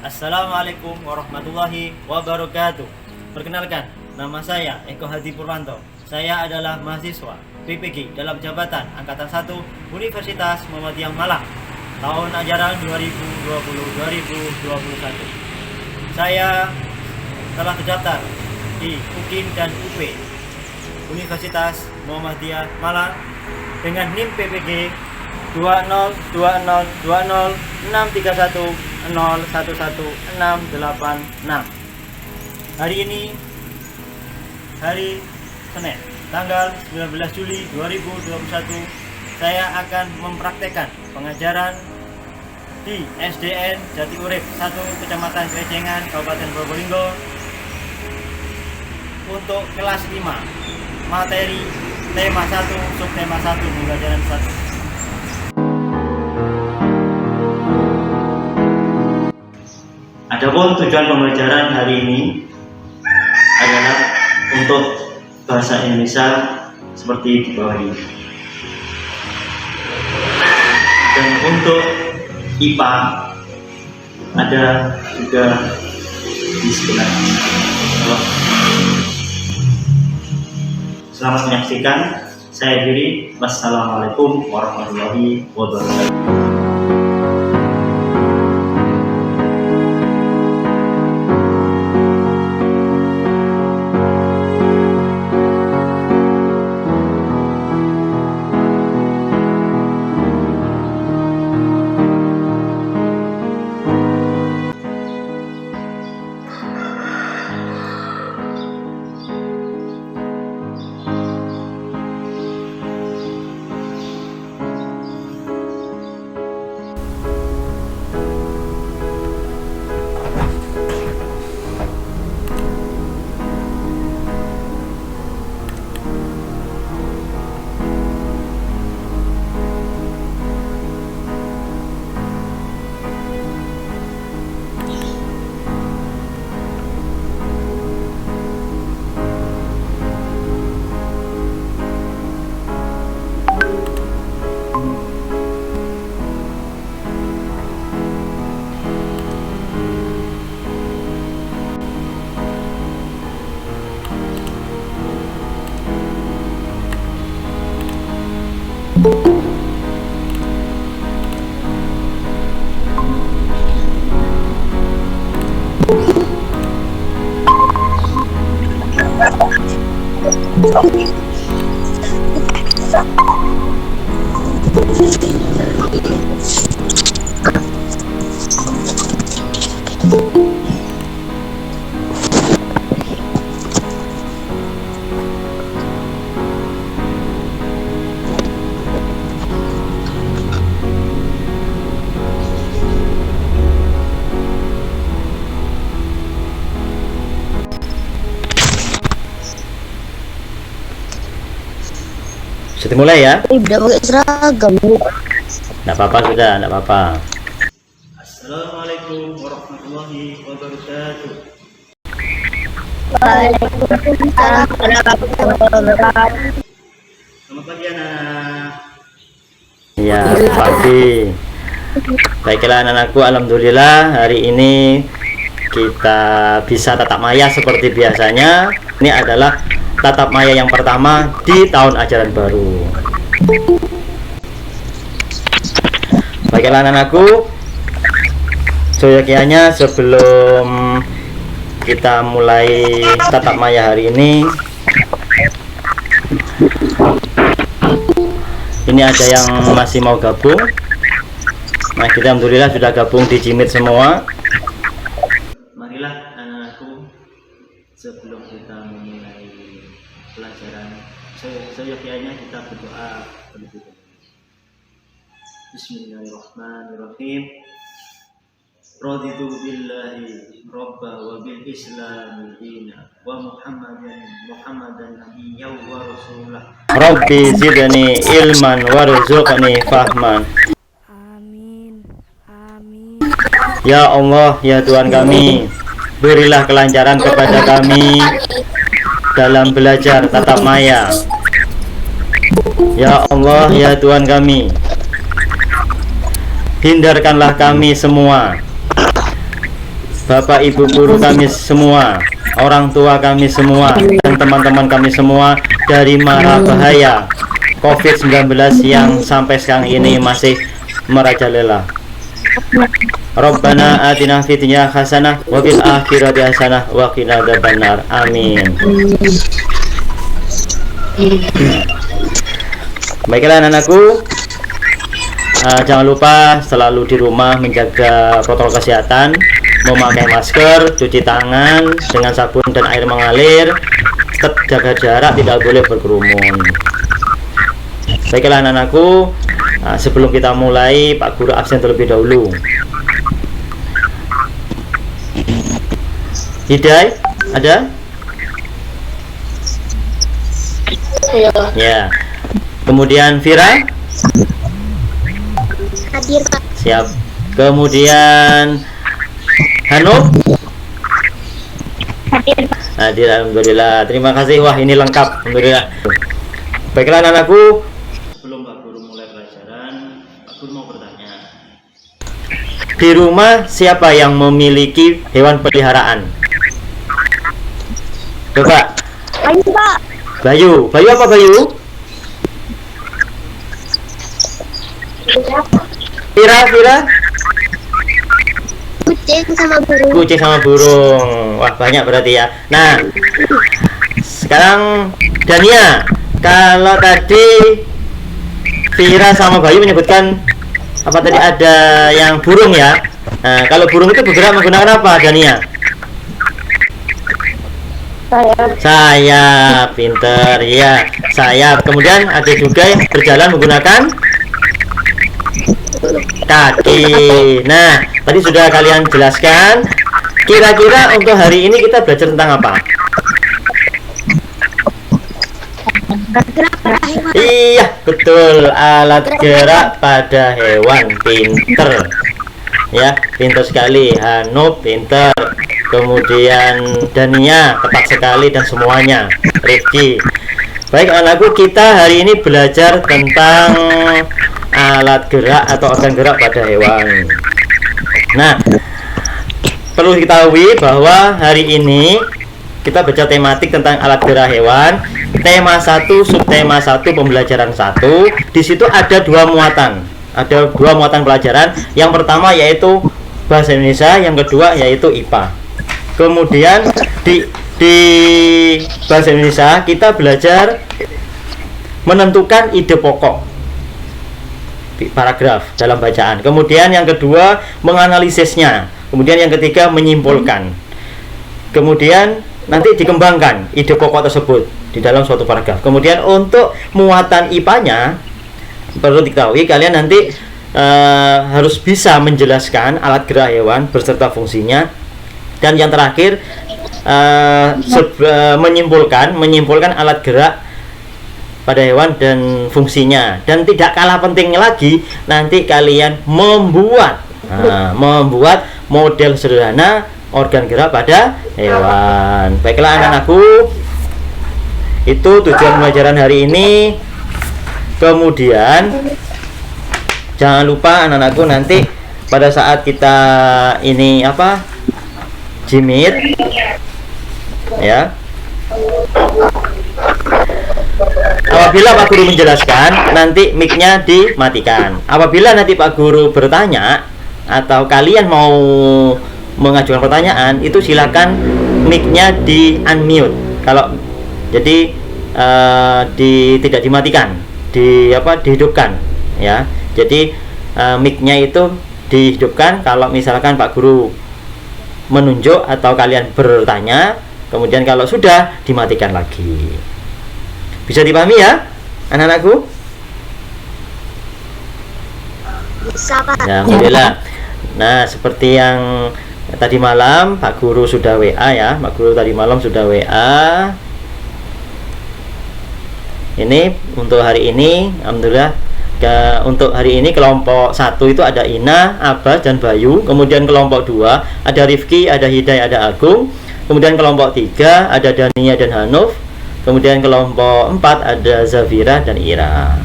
Assalamualaikum warahmatullahi wabarakatuh. Perkenalkan, nama saya Eko Hadi Purwanto. Saya adalah mahasiswa PPG dalam jabatan Angkatan 1 Universitas Muhammadiyah Malang tahun ajaran 2020-2021. Saya telah terdaftar di UKIM dan UP Universitas Muhammadiyah Malang dengan NIM PPG 20206310116186. Hari ini hari Senin tanggal 19 Juli 2021 saya akan mempraktekkan pengajaran di SDN Jati Urip 1 Kecamatan Krejengan Kabupaten Probolinggo untuk kelas 5 materi tema 1 subtema 1 pembelajaran 1. Adapun tujuan pembelajaran hari ini adalah untuk bahasa Indonesia seperti di bawah ini. Dan untuk IPA ada juga di sebelah. Selamat menyaksikan. Saya Diri. Wassalamualaikum warahmatullahi wabarakatuh. Sudah mulai ya? Udah pakai seragam. Nggak apa-apa sudah, nggak apa-apa. Assalamualaikum warahmatullahi wabarakatuh. Waalaikumsalam warahmatullahi wabarakatuh. Selamat pagi anak. Ya, pagi. Baiklah anak-anakku, alhamdulillah hari ini kita bisa tatap maya seperti biasanya. Ini adalah tatap maya yang pertama di tahun ajaran baru. Baiklah anak-anakku, seyogyanya sebelum kita mulai tatap maya hari ini ada yang masih mau gabung. Nah, kita alhamdulillah sudah gabung di Jimit semua. Marilah anak-anakku, sebelum kita memulai pelajaran seyogyanya kita berdoa terlebih dahulu. Bismillahirrahmanirrahim. Raditu billahi robba wa bil islami dina wa muhammadan nabiyyan wa rasulah. Rabbi zidni ilman warzuqni fahman. Amin. Amin. Ya Allah, ya Tuhan kami, berilah kelancaran kepada kami dalam belajar tatap maya. Ya Allah, ya Tuhan kami, hindarkanlah kami semua Bapak Ibu guru kami semua, orang tua kami semua, dan teman-teman kami semua dari mara bahaya COVID-19 yang sampai sekarang ini masih merajalela. Rabbana atina fid dunya hasanah wa fil akhirati hasanah wa qina adzabannar. Amin. Baiklah anak-anakku, jangan lupa selalu di rumah menjaga protokol kesehatan, memakai masker, cuci tangan dengan sabun dan air mengalir, tetap jaga jarak, tidak boleh berkerumun. Baiklah anak-anakku, sebelum kita mulai, Pak Guru absen terlebih dahulu. Hidayah, ada? Ya. Kemudian Vira? Hadir, Pak. Siap. Kemudian Hanum? Hadir, Pak. Hadir, alhamdulillah. Terima kasih. Wah, ini lengkap. Alhamdulillah. Baiklah anak-anakku. Sebelum Pak Guru mulai pelajaran, Pak Guru mau bertanya. Di rumah siapa yang memiliki hewan peliharaan? Coba. Ayo, Pak. Bayu. Bayu apa Bayu? Vira? Kucing sama burung. Kucing sama burung. Wah, banyak berarti ya. Nah, sekarang Dania. Kalau tadi Vira sama Bayu menyebutkan apa tadi, ada yang burung ya. Nah, kalau burung itu bergerak menggunakan apa, Dania? Sayap, pinter ya, sayap. Kemudian ada juga yang berjalan menggunakan kaki. Nah, tadi sudah kalian jelaskan. Kira-kira untuk hari ini kita belajar tentang apa? Iya, betul, alat gerak pada hewan. Pinter ya, pinter sekali. Hanum pinter, kemudian Dania tepat sekali, dan semuanya. Rifki. Baik anakku, kita hari ini belajar tentang alat gerak atau organ gerak pada hewan. Nah, perlu diketahui bahwa hari ini kita baca tematik tentang alat gerak hewan. Tema 1, subtema 1, pembelajaran 1. Di situ ada dua muatan. Ada dua muatan pelajaran. Yang pertama yaitu bahasa Indonesia, yang kedua yaitu IPA. Kemudian di bahasa Indonesia kita belajar menentukan ide pokok paragraf dalam bacaan. Kemudian yang kedua menganalisisnya. Kemudian yang ketiga menyimpulkan. Kemudian nanti dikembangkan ide pokok tersebut di dalam suatu paragraf. Kemudian untuk muatan IPA-nya perlu diketahui kalian nanti harus bisa menjelaskan alat gerak hewan beserta fungsinya. Dan yang terakhir menyimpulkan alat gerak pada hewan dan fungsinya. Dan tidak kalah pentingnya lagi, nanti kalian membuat model sederhana organ gerak pada hewan. Baiklah anak-anakku, itu tujuan pelajaran hari ini. Kemudian jangan lupa anak-anakku, nanti pada saat kita ini jimit ya, apabila Pak Guru menjelaskan, nanti mic-nya dimatikan. Apabila nanti Pak Guru bertanya atau kalian mau mengajukan pertanyaan, itu silakan mic-nya di unmute. Kalau jadi tidak dimatikan, dihidupkan ya. Jadi mic-nya itu dihidupkan kalau misalkan Pak Guru menunjuk atau kalian bertanya. Kemudian kalau sudah, dimatikan lagi. Bisa dipahami ya anak-anakku? Bisa, Pak. Ya, alhamdulillah. Nah, seperti yang tadi malam Pak Guru sudah WA ya. Pak Guru tadi malam sudah WA. Ini untuk hari ini, alhamdulillah. Untuk hari ini kelompok 1 itu ada Ina, Abbas, dan Bayu. Kemudian kelompok 2 ada Rifki, ada Hidayah, ada Agung. Kemudian kelompok 3 ada Dania dan Hanuf. Kemudian kelompok 4 ada Zafira dan Ira.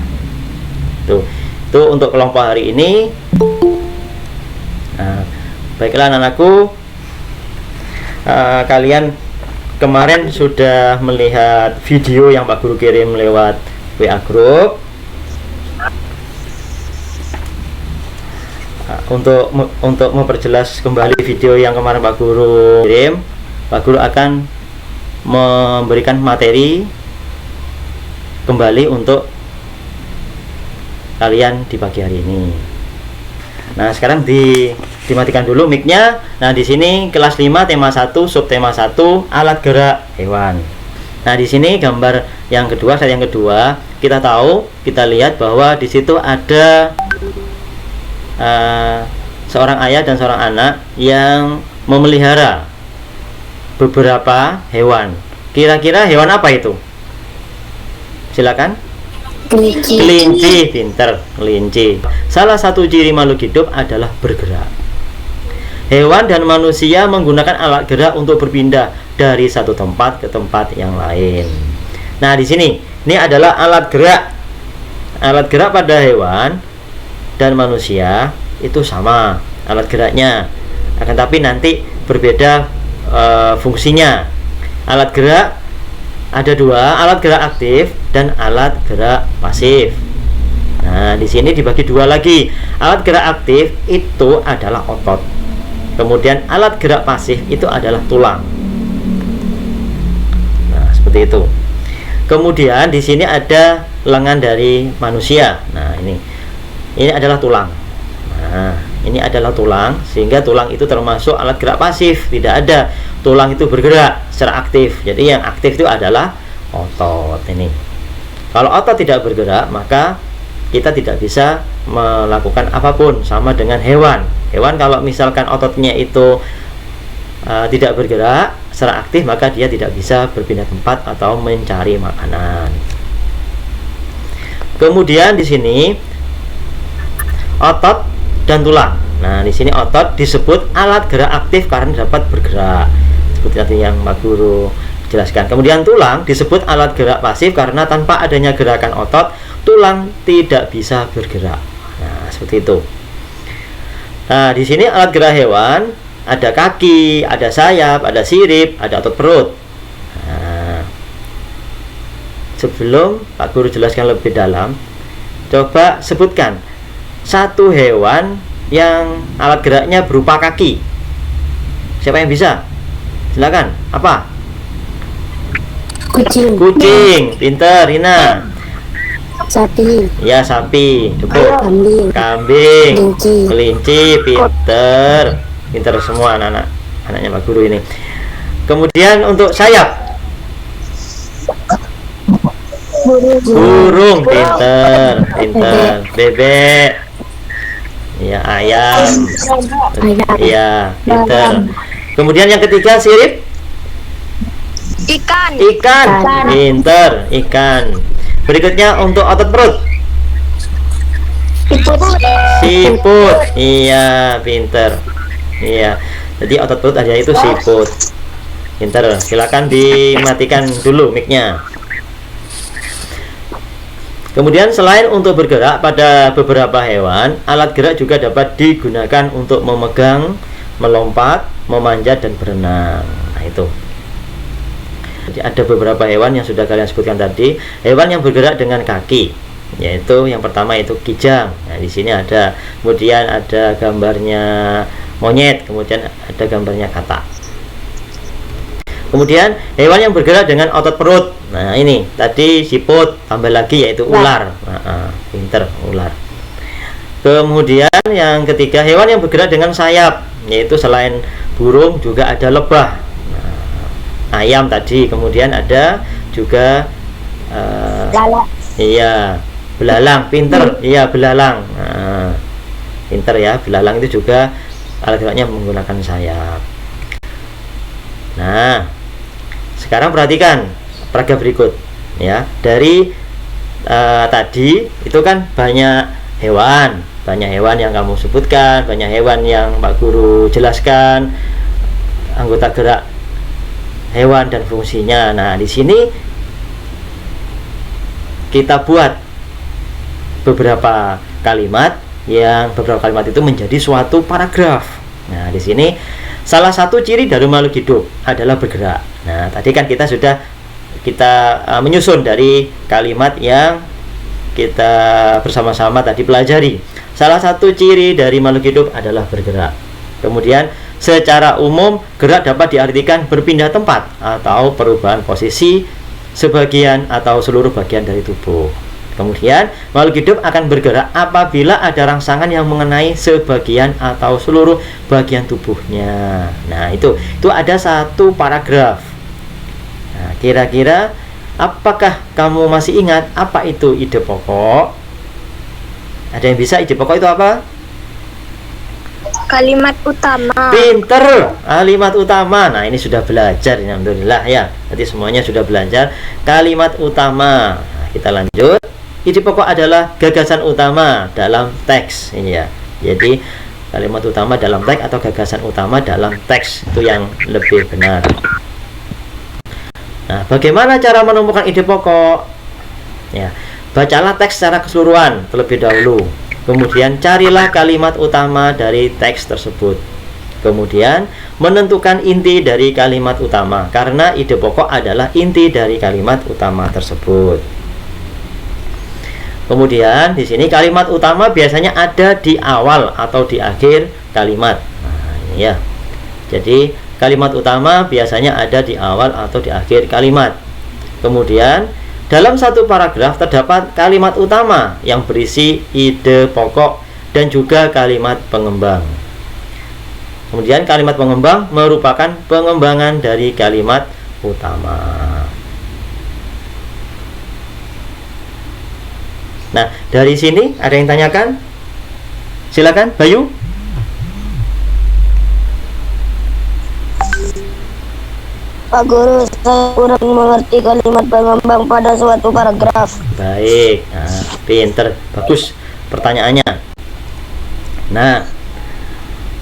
Itu untuk kelompok hari ini. Nah, baiklah anak-anakku, kalian kemarin sudah melihat video yang Pak Guru kirim lewat WA Group. Untuk memperjelas kembali video yang kemarin Pak Guru kirim, Pak Guru akan memberikan materi kembali untuk kalian di pagi hari ini. Nah, sekarang dimatikan dulu mic-nya. Nah, di sini kelas 5 tema 1 subtema 1 alat gerak hewan. Nah, di sini gambar yang kedua, slide yang kedua, kita lihat bahwa di situ ada seorang ayah dan seorang anak yang memelihara beberapa hewan. Kira-kira hewan apa itu? Silakan. Kelinci, pinter, kelinci. Salah satu ciri makhluk hidup adalah bergerak. Hewan dan manusia menggunakan alat gerak untuk berpindah dari satu tempat ke tempat yang lain. Nah, di sini ini adalah alat gerak. Alat gerak pada hewan dan manusia itu sama alat geraknya. Akan tapi nanti berbeda fungsinya. Alat gerak ada dua, alat gerak aktif dan alat gerak pasif. Nah, di sini dibagi dua lagi. Alat gerak aktif itu adalah otot. Kemudian alat gerak pasif itu adalah tulang. Nah, seperti itu. Kemudian di sini ada lengan dari manusia. Nah, ini adalah tulang. Nah, ini adalah tulang, sehingga tulang itu termasuk alat gerak pasif. Tidak ada tulang itu bergerak secara aktif. Jadi yang aktif itu adalah otot ini. Kalau otot tidak bergerak, maka kita tidak bisa melakukan apapun. Sama dengan hewan. Hewan kalau misalkan ototnya itu tidak bergerak secara aktif, maka dia tidak bisa berpindah tempat atau mencari makanan. Kemudian di sini otot dan tulang. Nah, di sini otot disebut alat gerak aktif karena dapat bergerak, seperti tadi yang Pak Guru jelaskan. Kemudian tulang disebut alat gerak pasif karena tanpa adanya gerakan otot, tulang tidak bisa bergerak. Nah, seperti itu. Nah, di sini alat gerak hewan ada kaki, ada sayap, ada sirip, ada otot perut. Nah, sebelum Pak Guru jelaskan lebih dalam, coba sebutkan satu hewan yang alat geraknya berupa kaki. Siapa yang bisa? Silakan. Apa? Kucing. Kucing. Pinter, Rina. Sapi. Ya, sapi. Cukup. Kambing. Kambing. Kelinci. Kelinci. Pinter. Pinter semua anak-anak. Anaknya Pak Guru ini. Kemudian untuk sayap. Burung. Pinter. Pinter. Bebek. Ya, ayam. Ya, pinter. Kemudian yang ketiga, sirip. Ikan. Ikan. Pinter, ikan. Berikutnya untuk otot perut. Siput. Iya, pinter. Iya. Jadi otot perut ada itu siput. Pinter. Silakan dimatikan dulu mic-nya. Kemudian selain untuk bergerak pada beberapa hewan, alat gerak juga dapat digunakan untuk memegang, melompat, memanjat, dan berenang. Nah, itu. Jadi ada beberapa hewan yang sudah kalian sebutkan tadi. Hewan yang bergerak dengan kaki, yaitu yang pertama itu kijang. Nah, di sini ada. Kemudian ada gambarnya monyet. Kemudian ada gambarnya katak. Kemudian hewan yang bergerak dengan otot perut. Nah, ini tadi siput, tambah lagi yaitu ular. Pinter, ular. Kemudian yang ketiga hewan yang bergerak dengan sayap, yaitu selain burung juga ada lebah. Ayam tadi. Kemudian ada juga iya, belalang. Pinter. Iya, belalang. Pinter ya, belalang itu juga alat geraknya menggunakan sayap. Nah, sekarang perhatikan paragraf berikut ya. Dari tadi itu kan banyak hewan yang kamu sebutkan, banyak hewan yang Pak Guru jelaskan, anggota gerak hewan dan fungsinya. Nah, di sini kita buat beberapa kalimat itu menjadi suatu paragraf. Nah, di sini salah satu ciri dari makhluk hidup adalah bergerak. Nah, tadi kan kita sudah menyusun dari kalimat yang kita bersama-sama tadi pelajari. Salah satu ciri dari makhluk hidup adalah bergerak. Kemudian secara umum gerak dapat diartikan berpindah tempat atau perubahan posisi sebagian atau seluruh bagian dari tubuh. Kemudian makhluk hidup akan bergerak apabila ada rangsangan yang mengenai sebagian atau seluruh bagian tubuhnya. Nah, itu ada satu paragraf. Nah, kira-kira apakah kamu masih ingat apa itu ide pokok? Ada yang bisa ide pokok itu apa? Kalimat utama. Pinter, kalimat utama. Nah, ini sudah belajar, alhamdulillah ya. Nanti semuanya sudah belajar kalimat utama. Nah, kita lanjut. Ide pokok adalah gagasan utama dalam teks. Ya. Jadi kalimat utama dalam teks atau gagasan utama dalam teks itu yang lebih benar. Nah, bagaimana cara menemukan ide pokok? Ya, bacalah teks secara keseluruhan terlebih dahulu. Kemudian carilah kalimat utama dari teks tersebut. Kemudian menentukan inti dari kalimat utama, karena ide pokok adalah inti dari kalimat utama tersebut. Kemudian di sini kalimat utama biasanya ada di awal atau di akhir kalimat. Nah, ini ya. Jadi kalimat utama biasanya ada di awal atau di akhir kalimat. Kemudian dalam satu paragraf terdapat kalimat utama yang berisi ide pokok dan juga kalimat pengembang. Kemudian kalimat pengembang merupakan pengembangan dari kalimat utama. Nah, dari sini ada yang tanyakan? Silakan, Bayu. Pak Guru, saya kurang mengerti kalimat pengembang pada suatu paragraf. Baik, nah, pinter, bagus pertanyaannya. Nah,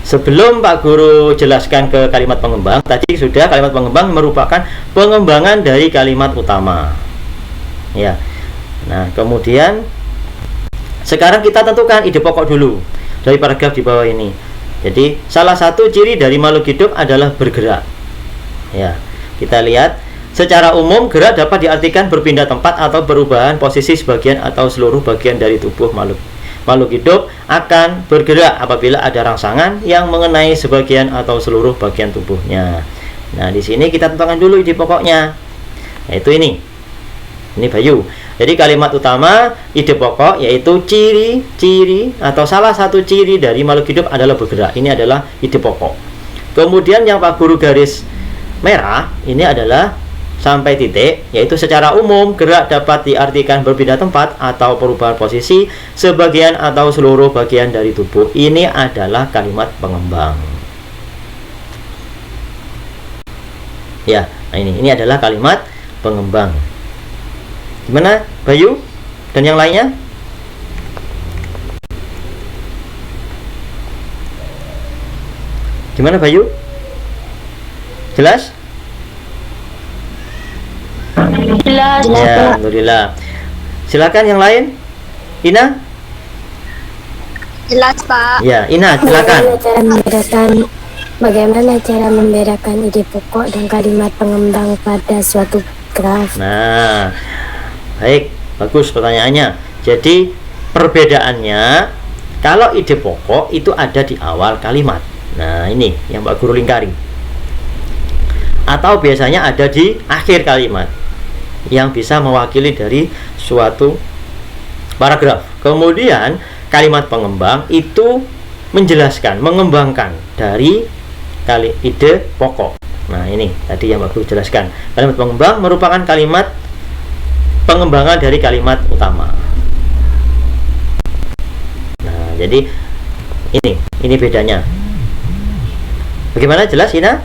sebelum Pak Guru jelaskan ke kalimat pengembang, tadi sudah kalimat pengembang merupakan pengembangan dari kalimat utama. Ya. Nah, kemudian sekarang kita tentukan ide pokok dulu dari paragraf di bawah ini. Jadi, salah satu ciri dari makhluk hidup adalah bergerak. Ya, kita lihat secara umum gerak dapat diartikan berpindah tempat atau perubahan posisi sebagian atau seluruh bagian dari tubuh makhluk. Makhluk hidup akan bergerak apabila ada rangsangan yang mengenai sebagian atau seluruh bagian tubuhnya. Nah, di sini kita tentukan dulu ide pokoknya. Yaitu ini. Ini Bayu. Jadi kalimat utama ide pokok yaitu ciri-ciri atau salah satu ciri dari makhluk hidup adalah bergerak. Ini adalah ide pokok. Kemudian yang Pak Guru garis merah ini adalah sampai titik, yaitu secara umum gerak dapat diartikan berpindah tempat atau perubahan posisi sebagian atau seluruh bagian dari tubuh. Ini adalah kalimat pengembang. Ya, nah ini adalah kalimat pengembang. Gimana, Bayu dan yang lainnya? Gimana, Bayu? Jelas? Jelas. Ya, alhamdulillah. Silakan yang lain. Ina? Jelas, Pak. Ya, Ina, silakan. Bagaimana cara membedakan ide pokok dan kalimat pengembang pada suatu graf? Nah, baik, bagus pertanyaannya. Jadi perbedaannya, kalau ide pokok itu ada di awal kalimat. Nah, ini yang Pak Guru lingkari. Atau biasanya ada di akhir kalimat, yang bisa mewakili dari suatu paragraf. Kemudian kalimat pengembang itu menjelaskan, mengembangkan dari ide pokok. Nah, ini tadi yang Pak Guru jelaskan. Kalimat pengembang merupakan kalimat pengembangan dari kalimat utama. Nah, jadi ini bedanya. Bagaimana, jelas, Ina?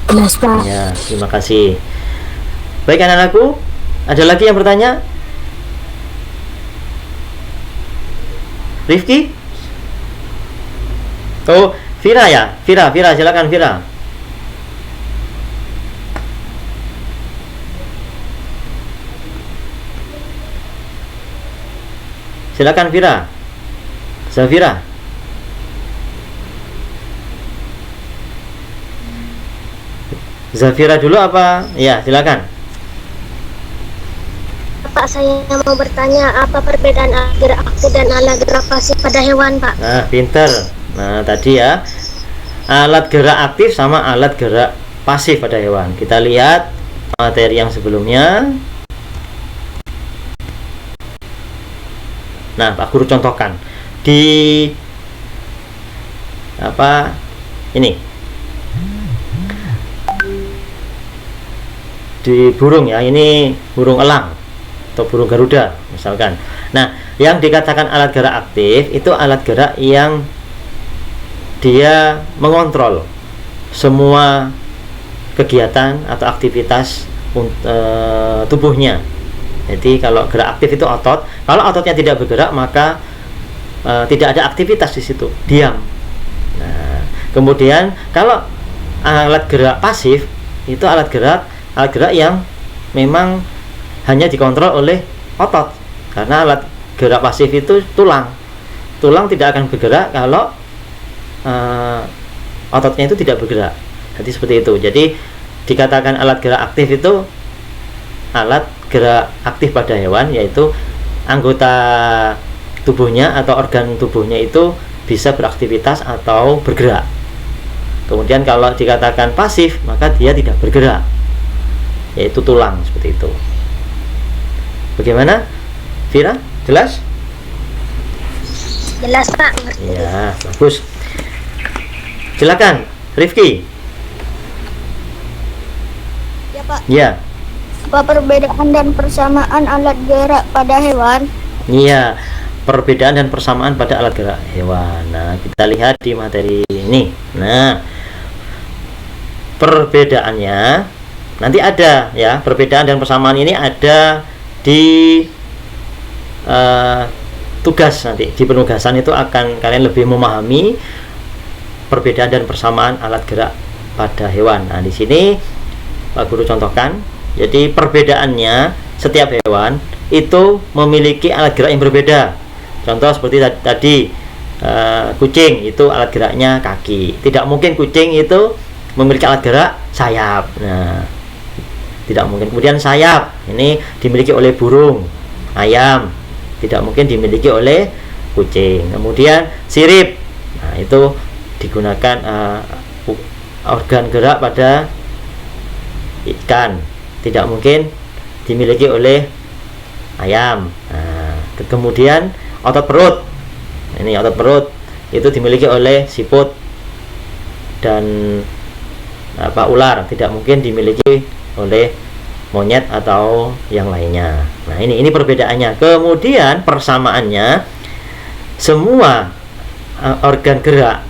Jelas, Pak. Ya, terima kasih. Baik anak-anakku, ada lagi yang bertanya? Rifki? Oh, Vira ya? Vira, silakan Vira. Silakan Vira. Zafira. Zafira dulu apa? Ya, silakan. Pak, saya mau bertanya apa perbedaan alat gerak aktif dan alat gerak pasif pada hewan, Pak? Nah, pinter. Nah, tadi ya, alat gerak aktif sama alat gerak pasif pada hewan. Kita lihat materi yang sebelumnya. Nah, Pak Guru contohkan di apa ini, di burung ya, ini burung elang atau burung garuda misalkan. Nah, yang dikatakan alat gerak aktif itu alat gerak yang dia mengontrol semua kegiatan atau aktivitas tubuhnya. Jadi kalau gerak aktif itu otot. Kalau ototnya tidak bergerak maka tidak ada aktivitas di situ, diam. Nah, kemudian kalau alat gerak pasif itu alat gerak yang memang hanya dikontrol oleh otot. Karena alat gerak pasif itu tulang tidak akan bergerak kalau ototnya itu tidak bergerak. Jadi seperti itu. Jadi dikatakan alat gerak aktif itu alat gerak aktif pada hewan, yaitu anggota tubuhnya atau organ tubuhnya itu bisa beraktivitas atau bergerak. Kemudian kalau dikatakan pasif maka dia tidak bergerak, yaitu tulang, seperti itu. Bagaimana, Vira? Jelas? Jelas, Pak. Ya, bagus. Silakan, Rifki. Ya, Pak. Ya. Apa perbedaan dan persamaan alat gerak pada hewan? Iya, perbedaan dan persamaan pada alat gerak hewan. Nah, kita lihat di materi ini. Nah, perbedaannya nanti ada ya, perbedaan dan persamaan ini ada di tugas nanti di penugasan itu akan kalian lebih memahami perbedaan dan persamaan alat gerak pada hewan. Nah, di sini Pak Guru contohkan. Jadi perbedaannya, setiap hewan itu memiliki alat gerak yang berbeda. Contoh seperti tadi kucing itu alat geraknya kaki. Tidak mungkin kucing itu memiliki alat gerak sayap. Nah, tidak mungkin. Kemudian sayap ini dimiliki oleh burung, ayam. Tidak mungkin dimiliki oleh kucing. Kemudian sirip. Nah, itu digunakan organ gerak pada ikan. Tidak mungkin dimiliki oleh ayam. Nah, kemudian otot perut. Ini otot perut itu dimiliki oleh siput dan ular. Tidak mungkin dimiliki oleh monyet atau yang lainnya. Nah, ini perbedaannya. Kemudian persamaannya, semua organ gerak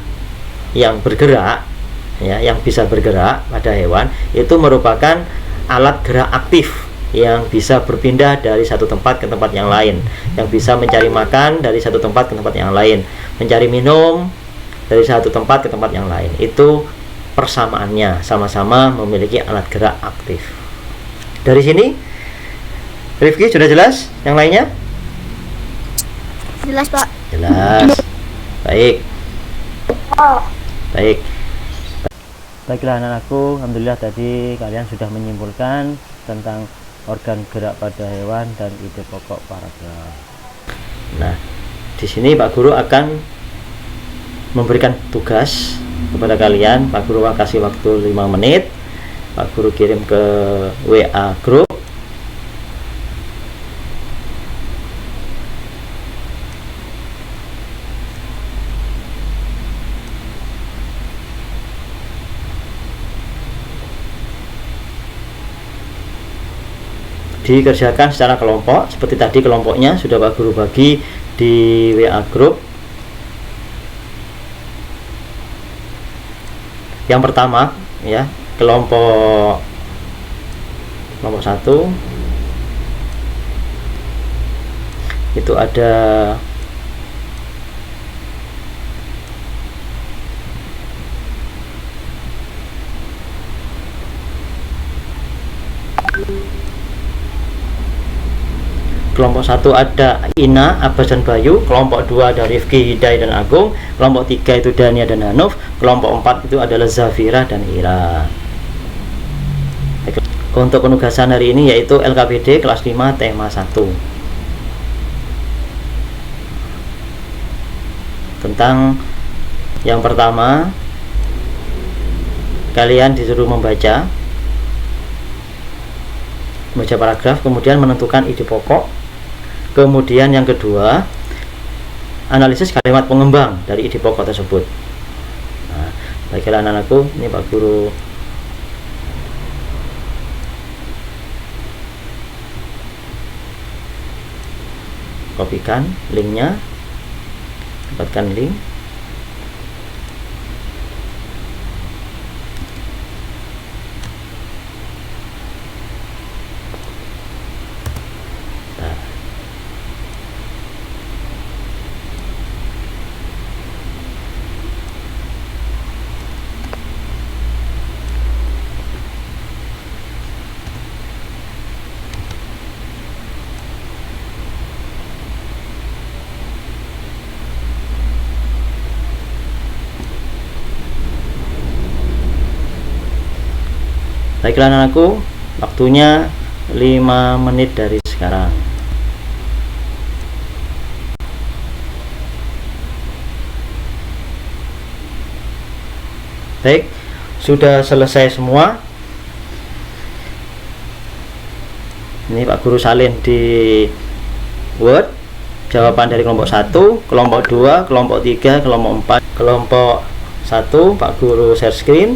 yang bergerak ya, yang bisa bergerak pada hewan itu merupakan alat gerak aktif yang bisa berpindah dari satu tempat ke tempat yang lain, yang bisa mencari makan dari satu tempat ke tempat yang lain, mencari minum dari satu tempat ke tempat yang lain. Itu persamaannya, sama-sama memiliki alat gerak aktif. Dari sini Rifki sudah jelas? Yang lainnya? Jelas, Pak. Jelas. Baik. Baik. Baiklah anak-anakku, alhamdulillah tadi kalian sudah menyimpulkan tentang organ gerak pada hewan dan ide pokok paragraf. Nah, di sini Pak Guru akan memberikan tugas kepada kalian. Pak Guru akan kasih waktu 5 menit. Pak Guru kirim ke WA grup. Dikerjakan secara kelompok seperti tadi, kelompoknya sudah Pak Guru bagi di WA grup. Yang pertama ya, kelompok 1 itu ada kelompok 1 ada Ina, Abbas dan Bayu, kelompok 2 ada Rifki, Hidayah dan Agung, kelompok 3 itu Dania dan Hanuf, kelompok 4 itu adalah Zafira dan Ira. untuk penugasan hari ini yaitu LKPD kelas 5 tema 1 tentang yang pertama. Kalian disuruh membaca paragraf, kemudian menentukan ide pokok. Kemudian yang kedua, analisis kalimat pengembang dari ide pokok tersebut. Nah, baiklah anak-anakku, ini Pak Guru kopikan linknya, dapatkan link. Baiklah anakku, waktunya 5 menit dari sekarang. Baik, sudah selesai semua. Ini Pak Guru salin di Word jawaban dari kelompok 1, kelompok 2, kelompok 3, kelompok 4, kelompok 1 Pak Guru share screen.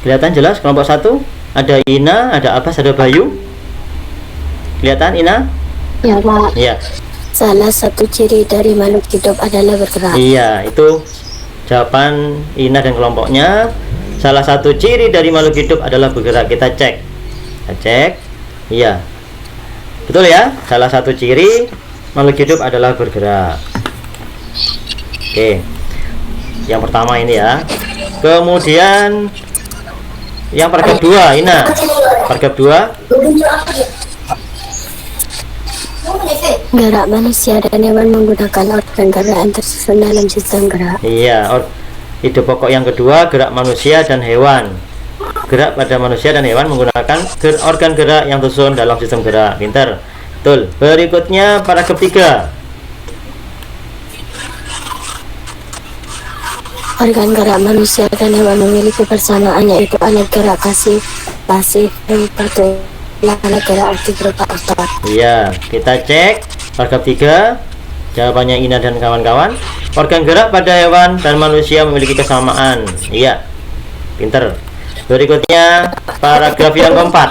Kelihatan jelas kelompok 1? Ada Ina, ada Abbas, ada Bayu. Kelihatan Ina? Ya Pak. Iya. Salah satu ciri dari makhluk hidup adalah bergerak. Iya, itu jawaban Ina dan kelompoknya. Salah satu ciri dari makhluk hidup adalah bergerak. Kita cek. Kita cek. Iya. Betul ya? Salah satu ciri makhluk hidup adalah bergerak. Oke. Yang pertama ini ya. Kemudian yang paragraf 2, Ina. Paragraf 2. Gerak manusia dan hewan menggunakan organ gerak yang tersusun dalam sistem gerak. Iya, ide pokok yang kedua, gerak manusia dan hewan. Gerak pada manusia dan hewan menggunakan organ gerak yang tersusun dalam sistem gerak. Pinter. Betul. Berikutnya paragraf 3. Organ gerak manusia dan hewan memiliki persamaan, yaitu alat gerak pasif berupa tulang, alat gerak aktif berupa otot. Iya, kita cek paragraf 3. Jawabannya Ina dan kawan-kawan. Organ gerak pada hewan dan manusia memiliki kesamaan. Iya, pinter. Berikutnya paragraf yang keempat.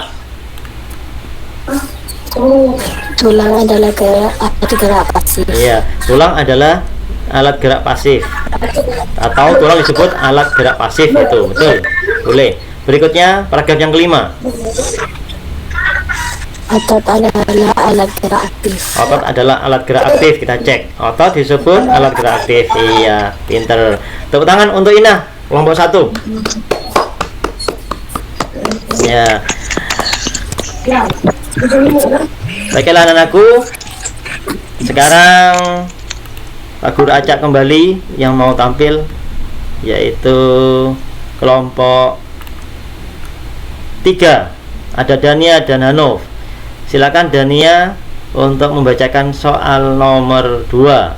Tulang adalah alat gerak pasif. Iya, tulang adalah alat gerak pasif, atau tulang disebut alat gerak pasif, itu betul, boleh. Berikutnya paragraf yang kelima. Otot adalah alat gerak aktif. Otot adalah alat gerak aktif. Kita cek, otot disebut alat gerak aktif. Iya, pinter. Tepuk tangan untuk Ina, kelompok 1. Ya. Baiklah anak-anakku, sekarang Pak Guru acak kembali yang mau tampil, yaitu kelompok 3. Ada Dania dan Hanuf. Silakan Dania untuk membacakan soal nomor 2.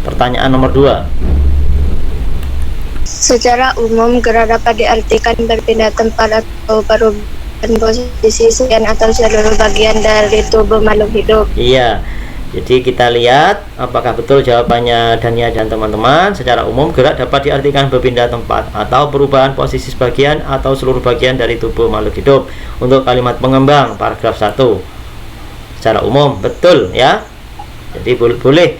Pertanyaan nomor 2. Secara umum, gerak dapat diartikan berpindah tempat atau perubahan posisi sekian atau seluruh bagian dari tubuh makhluk hidup. Iya. Jadi kita lihat apakah betul jawabannya Dania dan teman-teman. Secara umum, gerak dapat diartikan berpindah tempat atau perubahan posisi sebagian atau seluruh bagian dari tubuh makhluk hidup. Untuk kalimat pengembang paragraf 1. Secara umum betul ya. Jadi boleh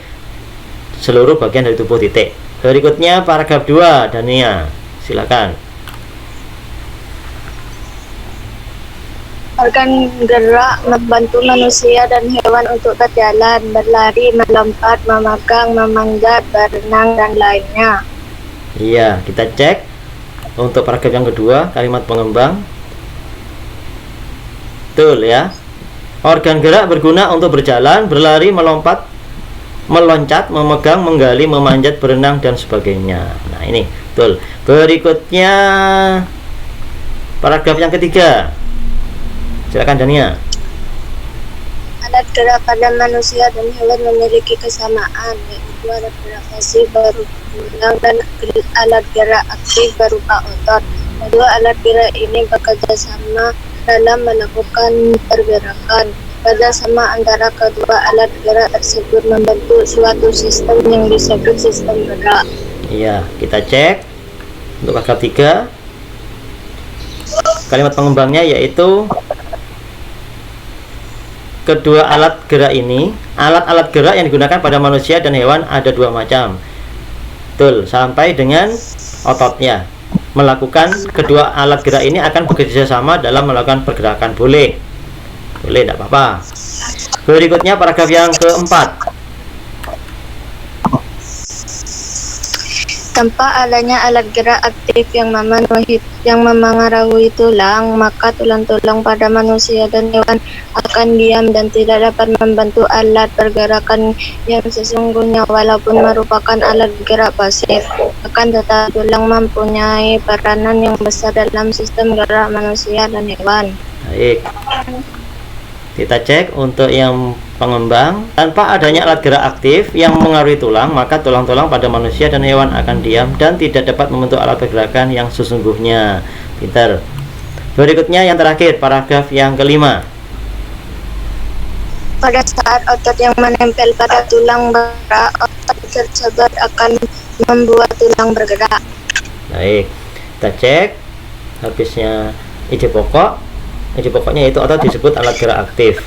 seluruh bagian dari tubuh, titik. Berikutnya paragraf 2, Dania. Silakan. Organ gerak membantu manusia dan hewan untuk berjalan, berlari, melompat, memegang, memanjat, berenang, dan lainnya. Iya, kita cek untuk paragraf yang kedua, kalimat pengembang. Betul ya. Organ gerak berguna untuk berjalan, berlari, melompat, meloncat, memegang, menggali, memanjat, berenang, dan sebagainya. Nah, ini betul. Berikutnya paragraf yang ketiga. Silakan Dania. Alat gerak pada manusia dan hewan memiliki kesamaan, yaitu alat gerak pasif berulang dan alat gerak aktif berupa otot. Kedua alat gerak ini bekerja sama dalam melakukan pergerakan. Kerjasama antara kedua alat gerak tersebut membentuk suatu sistem yang disebut sistem gerak. Iya, kita cek untuk paragraf 3. Kalimat pengembangnya yaitu kedua alat gerak ini, alat-alat gerak yang digunakan pada manusia dan hewan ada dua macam. Betul, sampai dengan ototnya. Melakukan kedua alat gerak ini akan bekerja sama dalam melakukan pergerakan. Boleh, tidak apa-apa. Berikutnya paragraf yang keempat. Tanpa adanya alat gerak aktif yang memengaruhi tulang, maka tulang-tulang pada manusia dan hewan akan diam dan tidak dapat membantu alat pergerakan yang sesungguhnya walaupun merupakan alat gerak pasif. Akan tetapi tulang mempunyai peranan yang besar dalam sistem gerak manusia dan hewan. Baik. Kita cek untuk yang pengembang. Tanpa adanya alat gerak aktif yang mengaruhi tulang, maka tulang-tulang pada manusia dan hewan akan diam dan tidak dapat membentuk alat pergerakan yang sesungguhnya. Pintar. Berikutnya yang terakhir, paragraf yang kelima. Pada saat otot yang menempel pada tulang bergerak, otot tersebut akan membuat tulang bergerak. Baik. Kita cek habisnya ide pokok. Ide pokoknya itu otot disebut alat gerak aktif.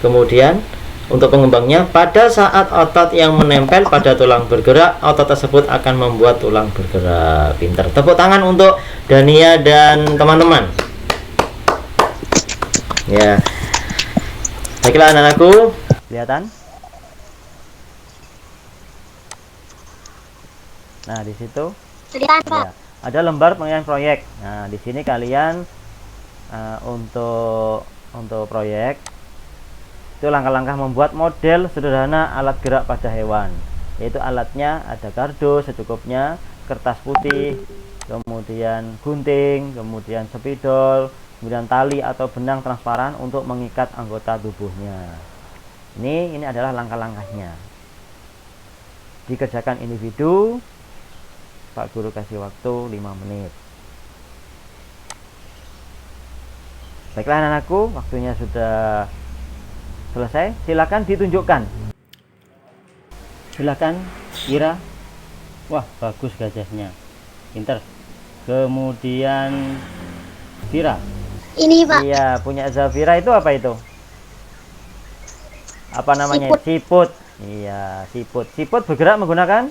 Kemudian untuk pengembangnya, pada saat otot yang menempel pada tulang bergerak, otot tersebut akan membuat tulang bergerak. Pintar. Tepuk tangan untuk Dania dan teman-teman. Ya. Baiklah anak-anakku, kelihatan? Nah, di situ ya, ada lembar penilaian proyek. Nah, di sini kalian untuk proyek itu langkah-langkah membuat model sederhana alat gerak pada hewan, yaitu alatnya ada kardus secukupnya, kertas putih, kemudian gunting, kemudian spidol, kemudian tali atau benang transparan untuk mengikat anggota tubuhnya. Ini adalah langkah-langkahnya. Dikerjakan individu. Pak Guru kasih waktu 5 menit. Baiklah anak-anakku, waktunya sudah selesai. Silakan ditunjukkan. Silakan Ira. Wah, bagus gajahnya. Pinter. Kemudian Vira. Ini Pak. Iya, punya Zafira itu apa itu? Apa namanya? Siput. Iya, siput. Siput bergerak menggunakan?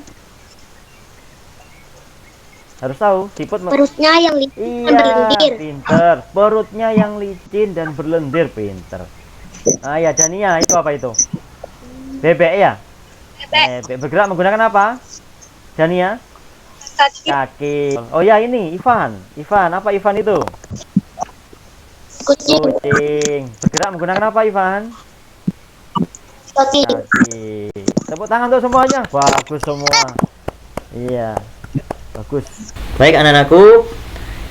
Harus tahu, siput Perutnya yang licin dan berlendir. Pinter. Perutnya yang licin dan berlendir, pinter. Ah ya, Dania, itu apa itu? Bebek ya? Bebek. Bergerak menggunakan apa? Dania? Kaki. Oh ya, ini Ivan. Ivan, apa Ivan itu? Kucing. Kucing. Bergerak menggunakan apa Ivan? Kaki. Kaki. Tepuk tangan untuk semuanya. Bagus semua. Iya. Bagus. Baik anak-anakku,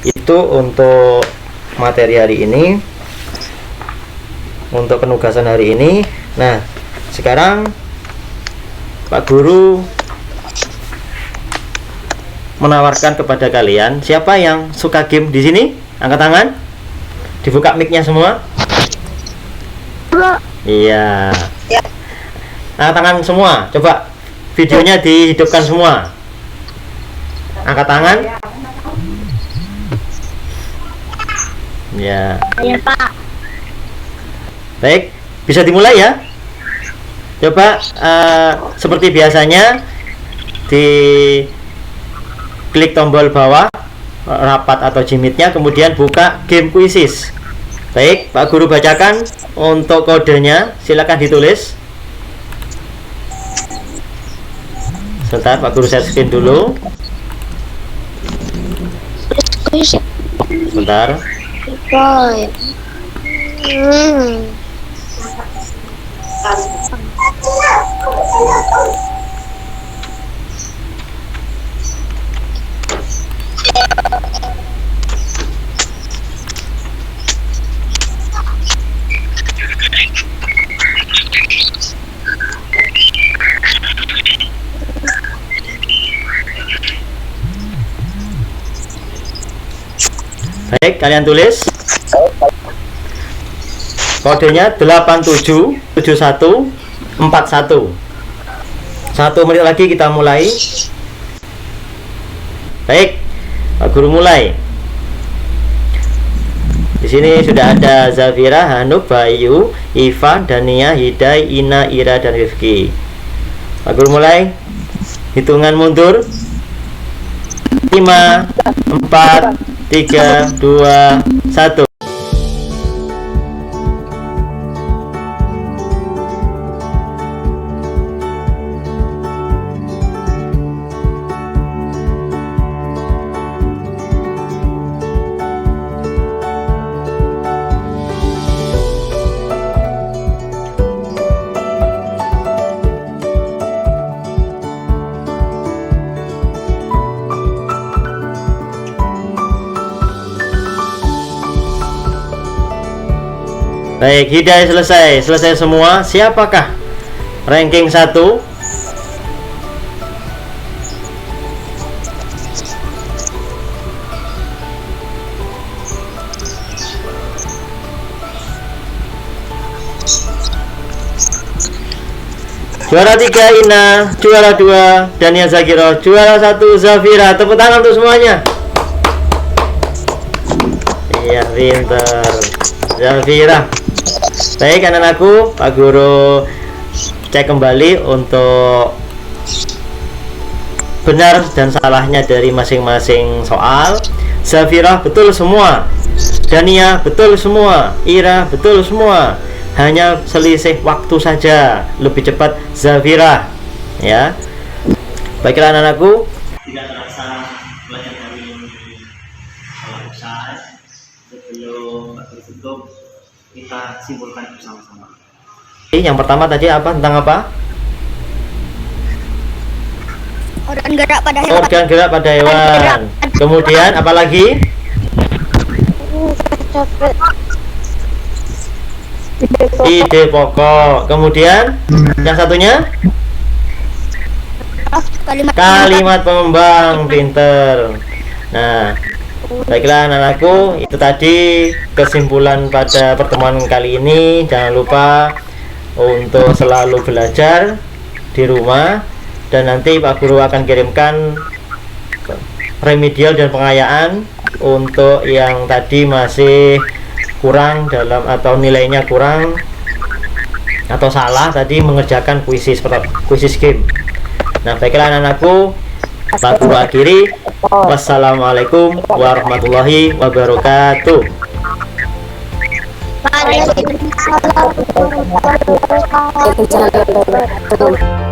itu untuk materi hari ini, untuk penugasan hari ini. Nah, sekarang Pak Guru menawarkan kepada kalian, siapa yang suka game di sini? Angkat tangan. Dibuka mic-nya semua. Iya. Angkat tangan semua. Coba videonya dihidupkan semua. Angkat tangan. Ya. Iya Pak. Baik, bisa dimulai ya. Coba seperti biasanya di klik tombol bawah rapat atau jimitnya, kemudian buka game kuisis. Baik, Pak Guru bacakan untuk kodenya, silakan ditulis. Sebentar, Pak Guru share screen dulu. Sebentar. Baik, kalian tulis. Kodenya 877141. 1 menit lagi kita mulai. Baik, Pak Guru mulai. Di sini sudah ada Zafira, Hanuk, Bayu, Ivan, Dania, Hidai, Ina, Ira, dan Rifki. Pak Guru mulai. Hitungan mundur. 5, 4, 3, 2, 1. Baik, Hidayah selesai semua. Siapakah ranking 1? Juara 3 Ina, juara 2 Dania Zakiro, juara 1 Zafira. Tepuk tangan untuk semuanya. Iya, pintar Zafira. Baik anak-anakku, Pak Guru cek kembali untuk benar dan salahnya dari masing-masing soal. Zafira betul semua, Dania betul semua, Ira betul semua. Hanya selisih waktu saja, lebih cepat Zafira. Ya. Baiklah anak-anakku, tidak terasa belajar hari ini telah usai. Sebelum tutup, kita simpulkan bersama-sama. Yang pertama tadi apa? Tentang apa? Organ gerak pada hewan. Organ gerak pada hewan. Kemudian apa lagi? Ide pokok. Kemudian yang satunya? Kalimat pengembang. Pinter. Nah, baiklah anak-anakku, itu tadi kesimpulan pada pertemuan kali ini. Jangan lupa untuk selalu belajar di rumah, dan nanti Pak Guru akan kirimkan remedial dan pengayaan untuk yang tadi masih kurang dalam atau nilainya kurang atau salah tadi mengerjakan kuisis game. Nah, baiklah anak-anakku, Pak Guru akhiri. Wassalamualaikum warahmatullahi wabarakatuh. Waalaikumsalam warahmatullahi wabarakatuh.